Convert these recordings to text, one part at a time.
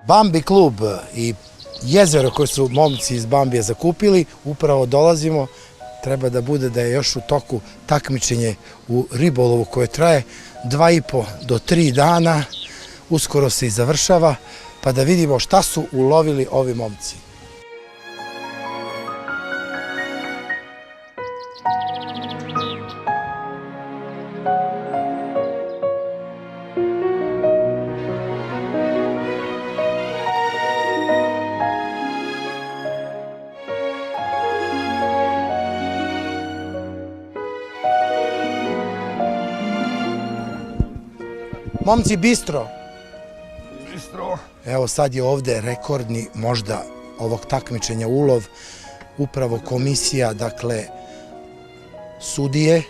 Bambi klub i jezero koje su momci iz Bambija zakupili, upravo dolazimo, treba da bude da je još u toku takmičenje u ribolovu koje traje 2,5 do 3 dana, uskoro se i završava, pa da vidimo šta su ulovili ovi momci. Momci, bistro. Evo sad je ovde rekordni možda ovog takmičenja ulov, upravo komisija, dakle, sudije,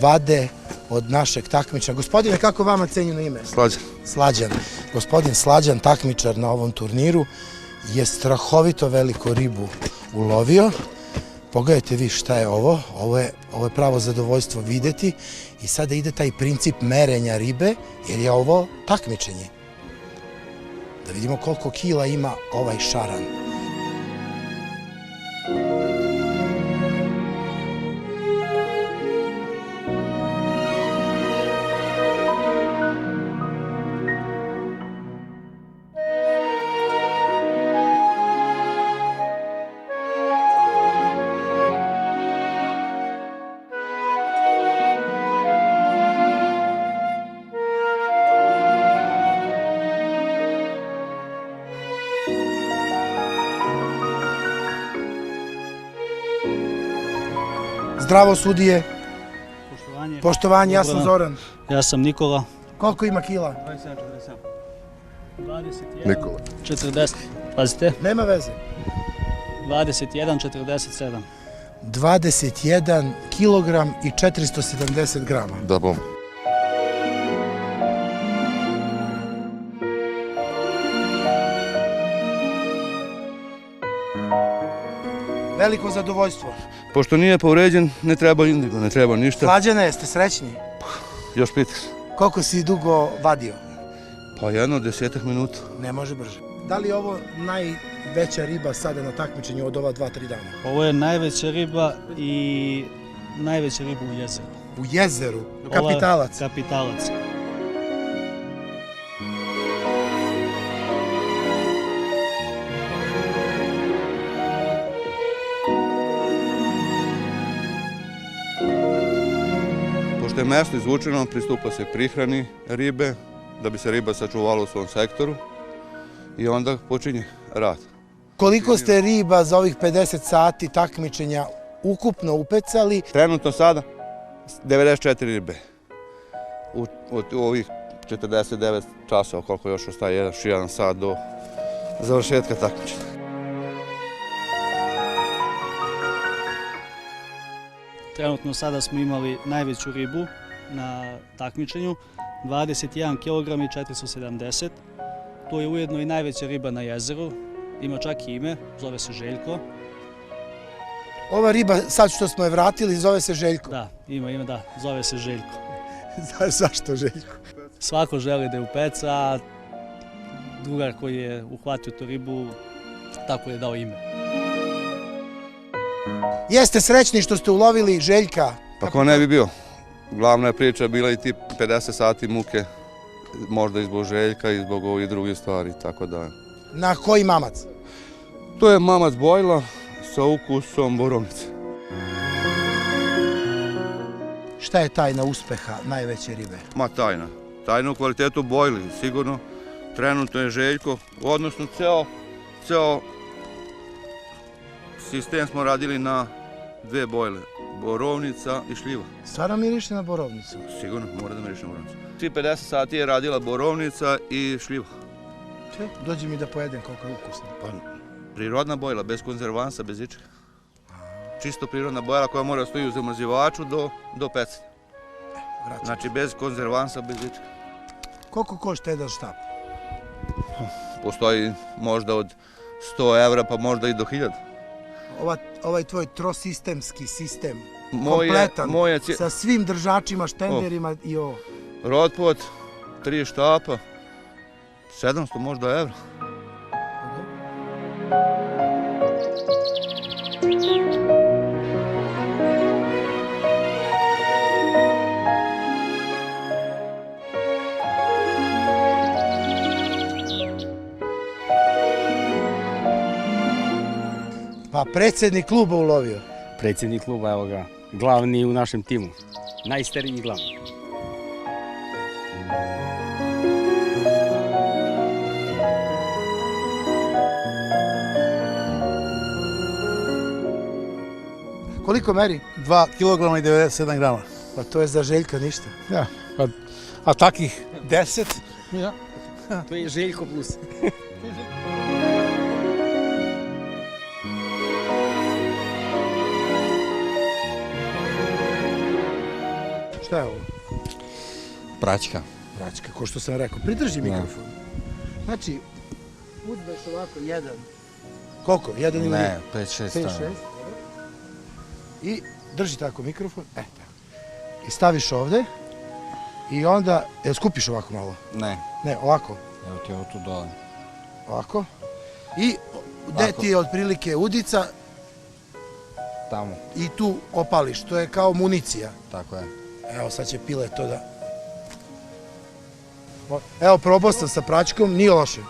vade od našeg takmičara. Gospodine, kako vama cenjeno ime? Slađan. Slađan. Gospodin Slađan, takmičar na ovom turniru, je strahovito veliko ribu ulovio. Pogledajte vi šta je ovo, ovo je pravo zadovoljstvo videti i sada ide taj princip merenja ribe, jer je ovo takmičenje. Da vidimo koliko kila ima ovaj šaran. Zdravo sudije. Poštovanje. Poštovanje, ja sam Zoran. Ja sam Nikola. Koliko ima kila? 21, 47. Nikola. 40. Pazite. Nema veze. 21, 47. 21 kilogram i 470 grama. Da bom. Veliko zadovoljstvo. Pošto nije povređen, ne treba indigo, ne treba ništa. Slađane, jeste srećni? Još pitaš. Koliko si dugo vadio? Pa jedno 10 minuta. Ne može brže. Da li je ovo najveća riba sada na takmičenju od ova 2-3 dana? Ovo je najveća riba i najveća riba u jezeru. U jezeru? Kapitalac? Kapitalac. Pošto je mesto izvučeno, pristupa se prihrani ribe, da bi se riba sačuvala u svom sektoru i onda počinje rad. Koliko ste riba za ovih 50 sati takmičenja ukupno upecali? Trenutno sada 94 ribe. Od ovih 49 časova, koliko još ostaje, jedan sat do završetka takmičenja. Trenutno sada smo imali najveću ribu na takmičenju, 21 kg i 470. To je ujedno i najveća riba na jezeru, ima čak i ime, zove se Željko. Ova riba, sad što smo je vratili, zove se Željko. Da, ima, zove se Željko. Zašto Željko? Svako želi da je upeca, a drugar koji je uhvatio tu ribu, tako je dao ime. Jeste srećni što ste ulovili Željka? Pa ko ne bi bio? Glavna je priča bila i ti 50 sati muke, možda i zbog Željka i zbog ovih drugih stvari, tako da. Na koji mamac? To je mamac bojla sa ukusom borovnice. Šta je tajna uspeha najveće ribe? Ma tajna. Tajna u kvalitetu bojli, sigurno. Trenutno je Željko, odnosno ceo sistem smo radili na 2 bojle, borovnica i šljiva. Stvarno miriše na borovnicu? Sigurno, mora da miriše na borovnicu. Svi 50 sati je radila borovnica i šljiva. Dođi mi da pojedem koliko je ukusno. Pa, prirodna bojla, bez konzervansa, bez ičega. Čisto prirodna bojla koja mora stoji u zamrzivaču do pecanja. Znači bez konzervansa, bez ičega. Koliko košta jedan štap? Postoji možda od 100 evra pa možda i do 1000. Ovaj tvoj trosistemski sistem, kompletan, sa svim držačima, štenderima i ovo. Rotpot, 3 štapa, 700 možda evra. Pa predsjednik kluba ulovio. Predsjednik kluba, evo ga, glavni u našem timu. Najstariji i glavni. Koliko meri? 2 kg i 97 grama. Pa to je za Željka ništa. Ja, a takih 10, ja. To je Željko plus. Šta je ovo? Praćka. Praćka, ko što sam rekao. Pridrži mikrofon. Znači, uzmeš ovako jedan. Koliko? Jedan ili Ne, 5-6 5, stavljamo. 6. I drži tako mikrofon. Tako. I staviš ovde. I onda, jel skupiš ovako malo? Ne, Ne, ovako. evo ti ovo tu dole. Ovako. I gde ti je otprilike udica Tamo, i tu opališ. To je kao municija. tako je. Evo, sad će Pile to da... Evo, probao sam sa praćkom, nije loše.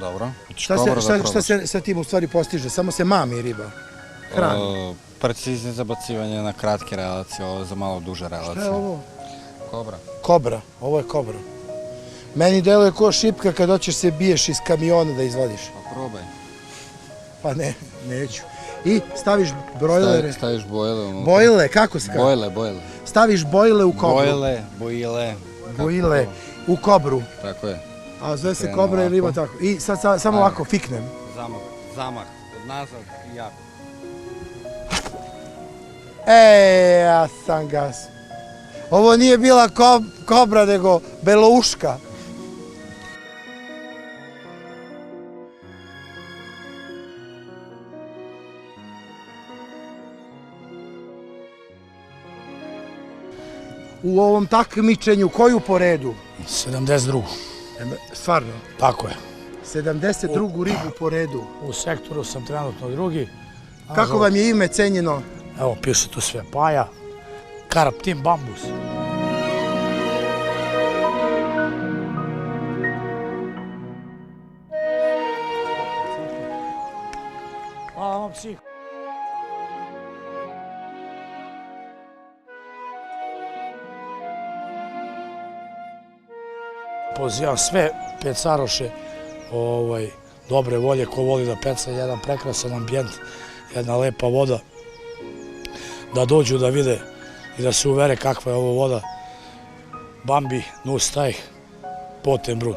Dobro. Šta se sa tim u stvari postiže? Samo se mami riba. Hrani. Precizno zabacivanje na kratke relacije, ovo je za malo duže relacije. Šta je ovo? Kobra. Kobra. Ovo je kobra. Meni deluje ko šipka kad hoćeš se biješ iz kamiona da izvadiš. Pa probaj. Pa ne, neću. I staviš brojlere. Staviš bojle unutra. Bojle, kako se kaže? Bojle. Staviš bojle u kobru. Bojile. Bojle u kobru. Tako je. A zove se Krenu kobra ili ima ovako. tako. I sad samo ovako fiknem. Zamah. Od nazad i jako. Ja sam gas. Ovo nije bila kobra, nego belouška. U ovom takmičenju koju po redu? 72. Stvarno? Tako je. 72. ribu po redu. U sektoru sam trenutno drugi. Kako vam je ime cenjeno? Evo, piše tu sve. Paja, Karp Tim Bambus. Hvala, psih. Pozivam sve pecaroše dobre volje, ko voli da peca, jedan prekrasan ambijent, jedna lepa voda, da dođu da vide i da se uvere kakva je ovo voda. Bambi, Nus Taj, Potenbrun.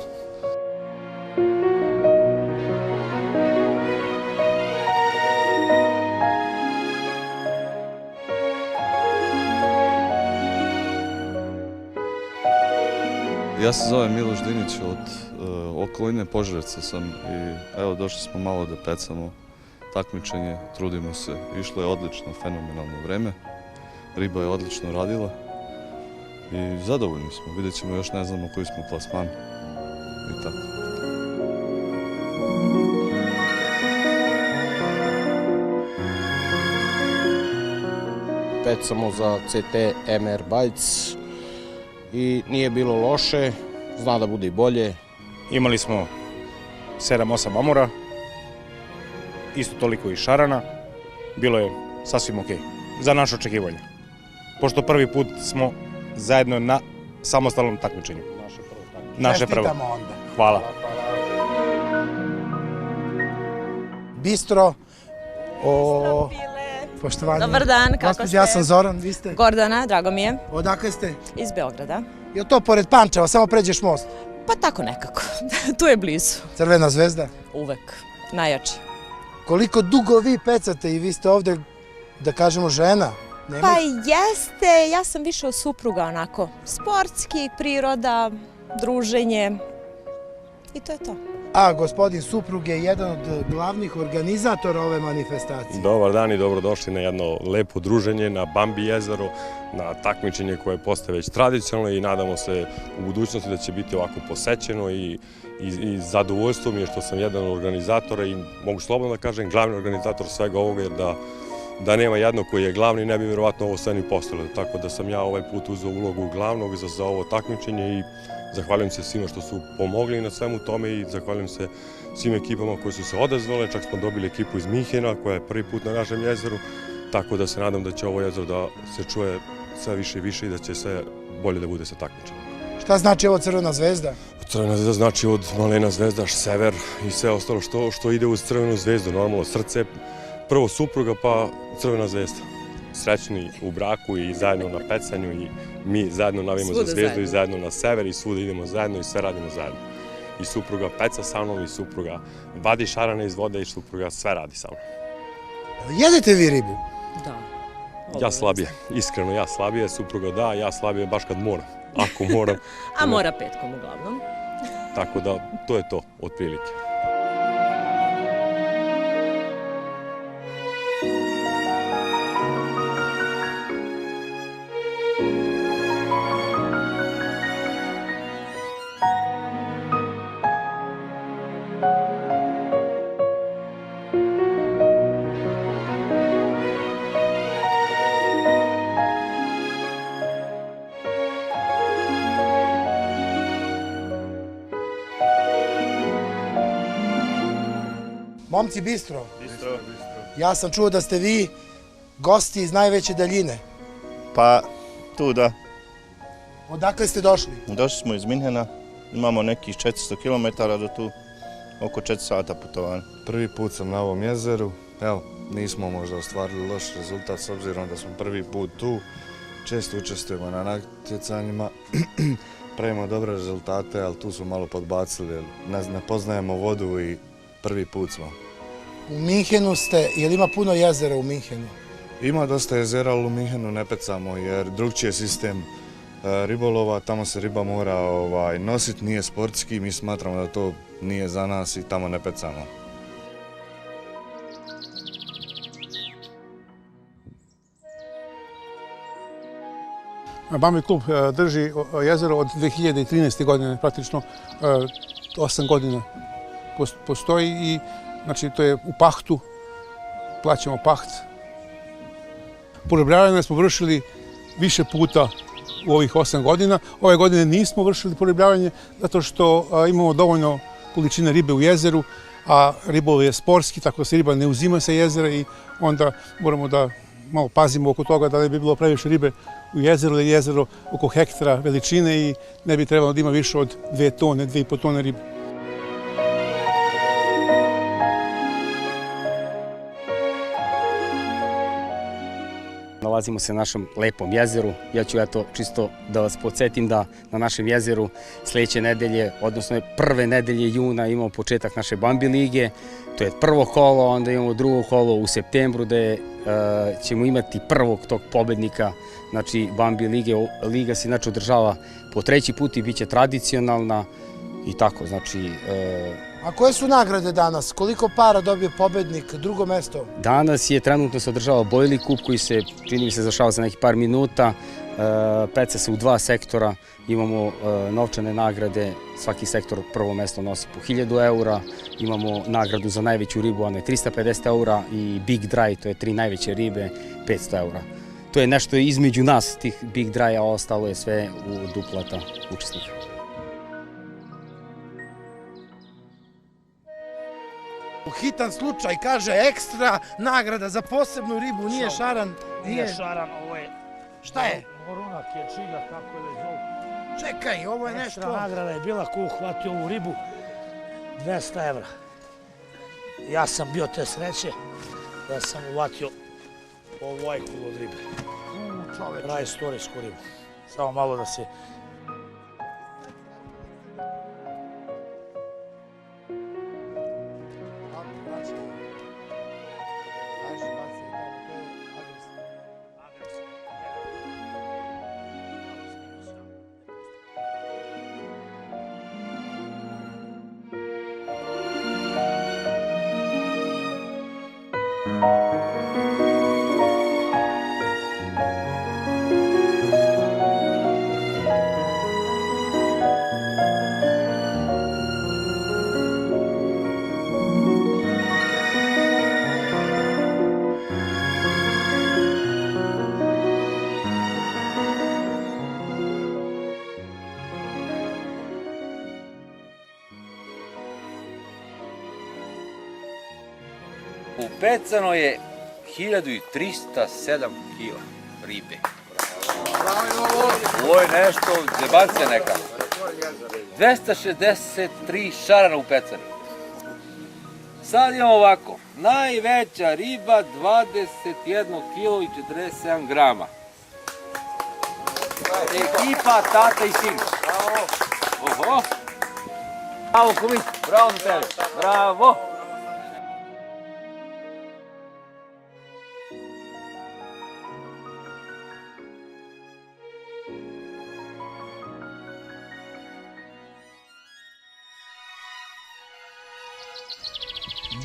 Ja se zovem Miloš Dinić, od okoline Požarevca sam i evo došli smo malo da pecamo takmičenje, trudimo se. Išlo je odlično, fenomenalno vreme, riba je odlično radila i zadovoljni smo, vidjet ćemo, još ne znamo koji smo plasman i tako. Pecamo za CT MR Bites i nije bilo loše, zna da bude i bolje. Imali smo 7-8 amora, isto toliko i šarana, bilo je sasvim ok, za naše očekivanje. Pošto prvi put smo zajedno na samostalnom takmičenju. Naše prvo. Čestitamo onda. Hvala. Bistro. Bile. Poštovanje. Dobar dan, kako Gospođo, ste? ja sam Zoran, vi ste? Gordana, drago mi je, Odakle ste? iz Beograda. Je li to pored Pančeva, samo pređeš most? Pa tako nekako, tu je blizu. Crvena zvezda. Uvek, najjači. Koliko dugo vi pecate i vi ste ovde, da kažemo, žena? Pa jeste, ja sam više od supruga onako, sportski, priroda, druženje i to je to. a gospodin suprug je jedan od glavnih organizatora ove manifestacije. Dobar dan i dobrodošli na jedno lepo druženje na Bambi jezero, na takmičenje koje postaje već tradicionalno i nadamo se u budućnosti da će biti ovako posećeno i zadovoljstvo mi je što sam jedan od organizatora i mogu slobodno da kažem glavni organizator svega ovoga, jer da nema jednog koji je glavni ne bi vjerovatno ovo sve ni postojalo. Tako da sam ja ovaj put uzeo ulogu glavnog za ovo takmičenje i zahvaljujem se svima što su pomogli na svemu tome i zahvaljujem se svim ekipama koji su se odazvale. Čak smo dobili ekipu iz Minhena koja je prvi put na našem jezeru, tako da se nadam da će ovo jezero da se čuje sve više i više i da će sve bolje da bude sa takmičenjem. Šta znači ovo Crvena zvezda? Crvena zvezda znači od malena zvezda, sever i sve ostalo što ide uz Crvenu zvezdu. Normalno srce, prvo supruga pa Crvena zvezda. Srećni u braku i zajedno na pecanju i mi zajedno navijemo za zvezdu i zajedno na sever i svuda idemo zajedno i sve radimo zajedno. I supruga peca sa mnom i supruga vadi šarane iz vode i supruga sve radi sa mnom. Jedete vi ribu? Da. Ja slabije, iskreno ja slabije, supruga da, ja slabije baš kad moram, ako moram. A mora petkom uglavnom. Tako da to je to, otprilike. Momci, bistro. Ja sam čuo da ste vi gosti iz najveće daljine. Pa, tu da. Odakle ste došli? Došli smo iz Minhena, imamo nekih 400 km do tu, oko 4 sata putovanja. Prvi put sam na ovom jezeru, evo, nismo možda ostvarili loš rezultat s obzirom da smo prvi put tu. Često učestvujemo na natjecanjima, pravimo dobre rezultate, ali tu smo malo podbacili, ne poznajemo vodu i prvi put smo. U Minhenu ste, je li ima puno jezera u Minhenu? Ima dosta jezera, ali u Minhenu ne pecamo jer drugčiji je sistem ribolova, tamo se riba mora nositi, nije sportski, mi smatramo da to nije za nas i tamo ne pecamo. Bambi klub drži jezero od 2013. godine, praktično 8 godina postoji i znači to je u pahtu, plaćamo paht. Poribljavanje smo vršili više puta u ovih 8 godina. Ove godine nismo vršili poribljavanje zato što imamo dovoljno količine ribe u jezeru, a ribolov je sportski, tako da se riba ne uzima sa jezera i onda moramo da malo pazimo oko toga da ne bi bilo previše ribe u jezeru, jer je jezero oko hektara veličine i ne bi trebalo da ima više od 2 tone, 2,5 tone ribe. Nalazimo se na našem lepom jezeru. Ja ću čisto da vas podsjetim da na našem jezeru sljedeće nedelje, odnosno prve nedelje juna imamo početak naše Bambi lige. To je prvo kolo, onda imamo drugo kolo u septembru gde ćemo imati prvog tog pobednika, znači Bambi lige. Liga se inače održava po 3. put i bit će tradicionalna i tako, znači... A koje su nagrade danas? Koliko para dobije pobednik, drugo mesto? Danas je trenutno se održava Bojli kup koji se, čini mi se, završava za nekih par minuta. Peca se u 2 sektora, imamo novčane nagrade, svaki sektor prvo mesto nosi po 1000 eura, imamo nagradu za najveću ribu, ona je 350 eura i Big Dry, to je 3 najveće ribe, 500 eura. To je nešto između nas, tih Big Dry, a ostalo je sve u duplata učesnika. Hitan slučaj, kaže ekstra nagrada za posebnu ribu, nije šaran. Nije šaran, ovo je... Šta je? Morunak je čiga, kako je zovu. Čekaj, ovo je nešto... Ekstra nagrada je bila ko uhvatio ovu ribu, 200 evra. Ja sam bio te sreće da sam uhvatio ovu ajkulu od ribe. Praistorijsku ribu. Samo malo da se... Upecano je 1307 kila ribe. Ovo je nešto, zebancija neka. 263 šarana upecani. Sad imamo ovako, najveća riba 21 kilo i 47 grama. Ekipa, tata i sin. Oho. Bravo, kumit, bravo za tebe. Bravo.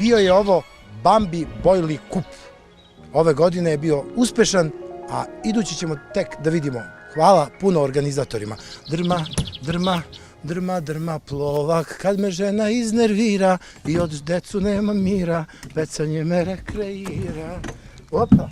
Bio je ovo Bambi Bojli kup. Ove godine je bio uspešan, a idući ćemo tek da vidimo. Hvala puno organizatorima. Drma, drma, drma, drma plovak, kad me žena iznervira i od decu nema mira, pecanje me rekreira. Opa!